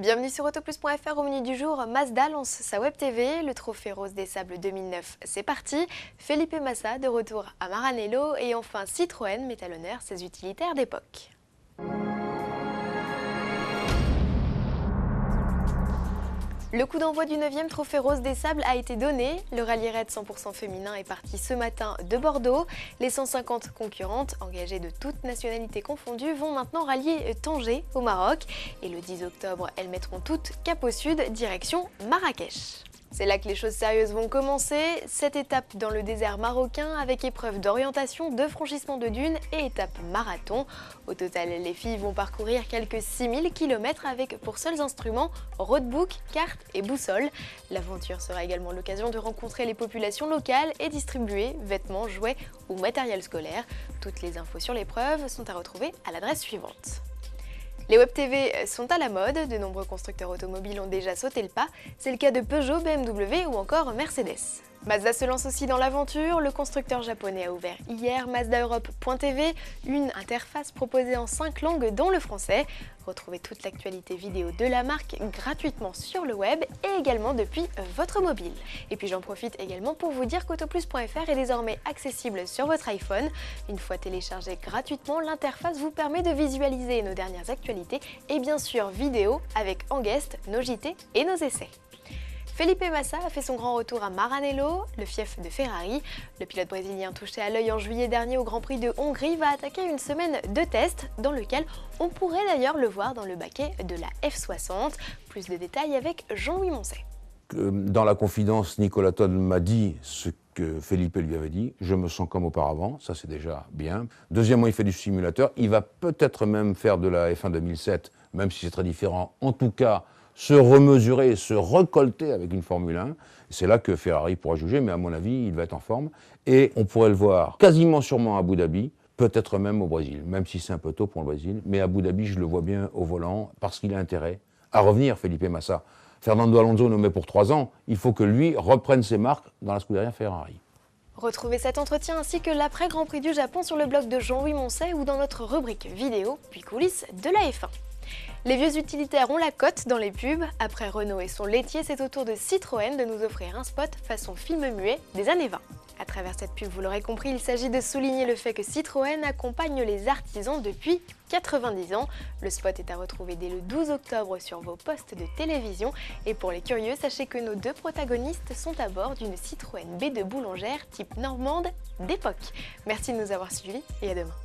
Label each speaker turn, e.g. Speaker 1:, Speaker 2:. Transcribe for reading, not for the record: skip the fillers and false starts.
Speaker 1: Bienvenue sur Autoplus.fr. Au menu du jour, Mazda lance sa Web TV, le Trophée Rose des Sables 2009, c'est parti. Felipe Massa de retour à Maranello et enfin Citroën met à l'honneur ses utilitaires d'époque. Le coup d'envoi du 9e Trophée Rose des Sables a été donné. Le rallye raid 100% féminin est parti ce matin de Bordeaux. Les 150 concurrentes, engagées de toutes nationalités confondues, vont maintenant rallier Tanger au Maroc. Et le 10 octobre, elles mettront toutes cap au sud, direction Marrakech. C'est là que les choses sérieuses vont commencer. 7 étapes dans le désert marocain avec épreuve d'orientation, de franchissement de dunes et étape marathon. Au total, les filles vont parcourir quelques 6000 km avec pour seuls instruments roadbook, carte et boussole. L'aventure sera également l'occasion de rencontrer les populations locales et distribuer vêtements, jouets ou matériel scolaire. Toutes les infos sur l'épreuve sont à retrouver à l'adresse suivante. Les Web TV sont à la mode, de nombreux constructeurs automobiles ont déjà sauté le pas, c'est le cas de Peugeot, BMW ou encore Mercedes. Mazda se lance aussi dans l'aventure, le constructeur japonais a ouvert hier MazdaEurope.tv, une interface proposée en 5 langues dont le français. Retrouvez toute l'actualité vidéo de la marque gratuitement sur le web et également depuis votre mobile. Et puis j'en profite également pour vous dire qu'Autoplus.fr est désormais accessible sur votre iPhone. Une fois téléchargée gratuitement, l'interface vous permet de visualiser nos dernières actualités et bien sûr vidéo avec en guest nos JT et nos essais. Felipe Massa a fait son grand retour à Maranello, le fief de Ferrari. Le pilote brésilien touché à l'œil en juillet dernier au Grand Prix de Hongrie va attaquer une semaine de test dans lequel on pourrait d'ailleurs le voir dans le baquet de la F60. Plus de détails avec Jean-Louis Moncey.
Speaker 2: Dans la confidence, Nicolas Todd m'a dit ce que Felipe lui avait dit. Je me sens comme auparavant, ça c'est déjà bien. Deuxièmement, il fait du simulateur. Il va peut-être même faire de la F1 2007, même si c'est très différent. En tout cas, se remesurer, se recolter avec une Formule 1. C'est là que Ferrari pourra juger, mais à mon avis, il va être en forme. Et on pourrait le voir quasiment sûrement à Abu Dhabi, peut-être même au Brésil, même si c'est un peu tôt pour le Brésil. Mais à Abu Dhabi, je le vois bien au volant, parce qu'il a intérêt à revenir, Felipe Massa. Fernando Alonso nommé pour 3 ans, il faut que lui reprenne ses marques dans la Scuderia Ferrari.
Speaker 1: Retrouvez cet entretien ainsi que l'après-Grand Prix du Japon sur le blog de Jean-Louis Moncey ou dans notre rubrique vidéo, puis coulisses de la F1. Les vieux utilitaires ont la cote dans les pubs. Après Renault et son laitier, c'est au tour de Citroën de nous offrir un spot façon film muet des années 20. À travers cette pub, vous l'aurez compris, il s'agit de souligner le fait que Citroën accompagne les artisans depuis 90 ans. Le spot est à retrouver dès le 12 octobre sur vos postes de télévision. Et pour les curieux, sachez que nos deux protagonistes sont à bord d'une Citroën B2 boulangère type normande d'époque. Merci de nous avoir suivis et à demain.